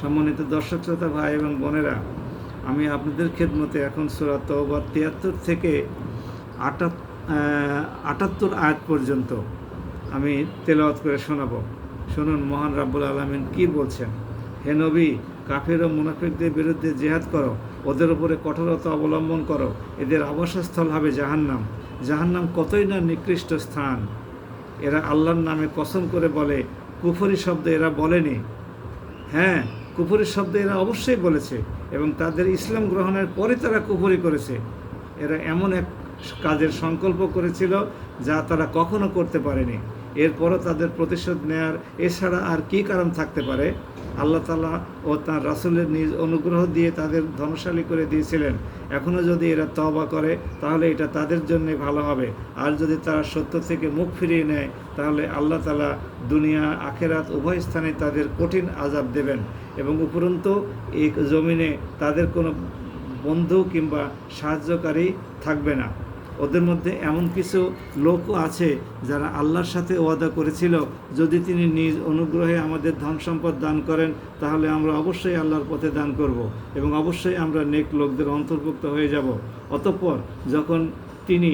সম্মানিত দর্শক শ্রোতা ভাই এবং বোনেরা, আমি আপনাদের খেদমতে এখন সূরা তওবা ৭৩ থেকে ৭৮ আয়াত পর্যন্ত আমি তেলাওয়াত করে শোনাব। শুনুন মহান রাব্বুল আলামিন কি বলছেন। হে নবী, কাফের ও মুনাফিকদের বিরুদ্ধে জিহাদ করো, ওদের উপরে কঠোরতা অবলম্বন করো। এদের আবাসস্থল হবে জাহান্নাম। জাহান্নাম কতই না নিকৃষ্ট স্থান। এরা আল্লাহর নামে কসম করে বলে, কুফরি শব্দ এরা বলেনি। হ্যাঁ, কুফরি শব্দ এরা অবশ্যই বলেছে, এবং তাদের ইসলাম গ্রহণের পরে তারা কুফরি করেছে। এরা এমন এক কাজের সংকল্প করেছিল যা তারা কখনো করতে পারেনি। এরপরও তাদের প্রতিশোধ নেয়ার এছাড়া আর কী কারণ থাকতে পারে? আল্লাহ তাআলা ও তাঁর রাসূলের নিজ অনুগ্রহ দিয়ে তাদের ধনশালী করে দিয়েছিলেন। এখনও যদি এরা তওবা করে তাহলে এটা তাদের জন্য ভালো হবে, আর যদি তারা সত্য থেকে মুখ ফিরিয়ে নেয় তাহলে আল্লাহ তাআলা দুনিয়া আখেরাত উভয় স্থানে তাদের কঠিন আযাব দেবেন, এবং উপরন্তু এই জমিনে তাদের কোনো বন্ধু কিংবা সাহায্যকারী থাকবে না। ওদের মধ্যে এমন কিছু লোকও আছে যারা আল্লাহর সাথে ওয়াদা করেছিল, যদি তিনি নিজ অনুগ্রহে আমাদের ধন সম্পদ দান করেন তাহলে আমরা অবশ্যই আল্লাহর পথে দান করব, এবং অবশ্যই আমরা নেক লোকদের অন্তর্ভুক্ত হয়ে যাব। অতঃপর যখন তিনি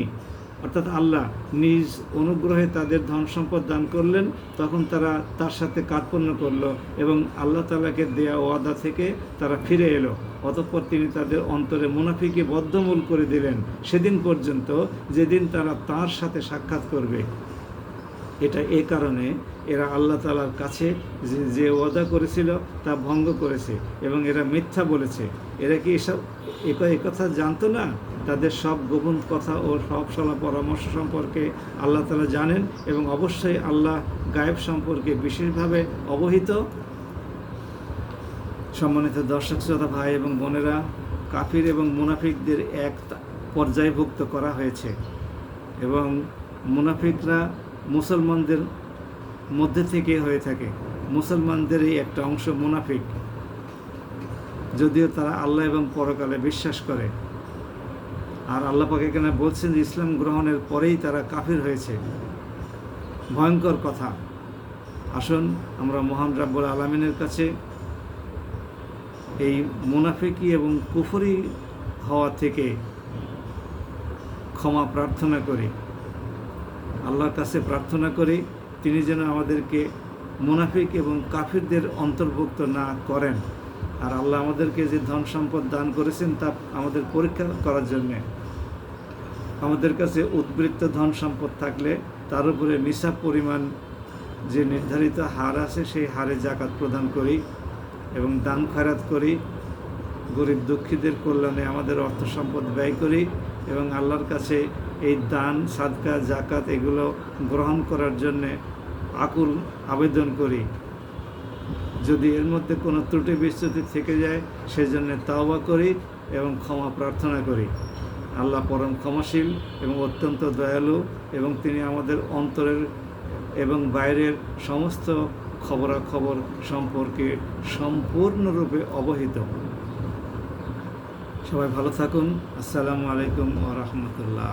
অর্থাৎ আল্লাহ নিজ অনুগ্রহে তাদের ধন সম্পদ দান করলেন, তখন তারা তার সাথে কার্পণ্য করল এবং আল্লাহ তাআলাকে দেয়া ওয়াদা থেকে তারা ফিরে এলো। অতঃপর তিনি তাদের অন্তরে মুনাফিকে বদ্ধমূল করে দিলেন সেদিন পর্যন্ত যেদিন তারা তার সাথে সাক্ষাৎ করবে। এটা এ কারণে এরা আল্লাহ তাআলার কাছে যে ওয়াদা করেছিল তা ভঙ্গ করেছে, এবং এরা মিথ্যা বলেছে। এরা কি এসব কথা জানতো না? তাদের সব গোপন কথা ও সব সলা পরামর্শ সম্পর্কে আল্লাহ তাআলা জানেন, এবং অবশ্যই আল্লাহ গায়েব সম্পর্কে বিশেষভাবে অবহিত। সম্মানিত দর্শক শ্রোতা ভাই এবং বোনেরা, কাফির এবং মুনাফিকদের এক পর্যায়ভুক্ত করা হয়েছে, এবং মুনাফিকরা মুসলমানদের মধ্যে থেকে হয়ে থাকে। মুসলমানদেরই একটা অংশ মুনাফিক, যদিও তারা আল্লাহ এবং পরকালে বিশ্বাস করে। আর আল্লাহ পাক এখানে বলছেন যে ইসলাম গ্রহণের পরেই তারা কাফির হয়েছে। ভয়ঙ্কর কথা। আসুন আমরা মহান রাব্বুল আলামিনের কাছে এই মুনাফিকি এবং কুফরি হওয়া থেকে ক্ষমা প্রার্থনা করি। আল্লাহর কাছে প্রার্থনা করি তিনি যেন আমাদেরকে মুনাফিক এবং কাফিরদের অন্তর্ভুক্ত না করেন। আর আল্লাহ আমাদেরকে যে ধন সম্পদ দান করেছেন তা আমাদের পরীক্ষা করার জন্যে। আমাদের কাছে উদ্বৃত্ত ধন সম্পদ থাকলে তার উপরে নিসাব পরিমাণ যে নির্ধারিত হার আছে সেই হারে যাকাত প্রদান করি এবং দান খয়রাত করি। গরিব দুঃখীদের কল্যাণে আমাদের অর্থ সম্পদ ব্যয় করি, এবং আল্লাহর কাছে এই দান, সাদকা, যাকাত এগুলো গ্রহণ করার জন্যে আকুল আবেদন করি। যদি এর মধ্যে কোনো ত্রুটি বিচ্যুতি থেকে যায় সেজন্য তাওবা করি এবং ক্ষমা প্রার্থনা করি। আল্লাহ পরম ক্ষমাশীল এবং অত্যন্ত দয়ালু, এবং তিনি আমাদের অন্তরের এবং বাইরের সমস্ত খবরাখবর সম্পর্কে সম্পূর্ণরূপে অবহিত। সবাই ভালো থাকুন। আসসালামু আলাইকুম ওয়া রাহমাতুল্লাহ।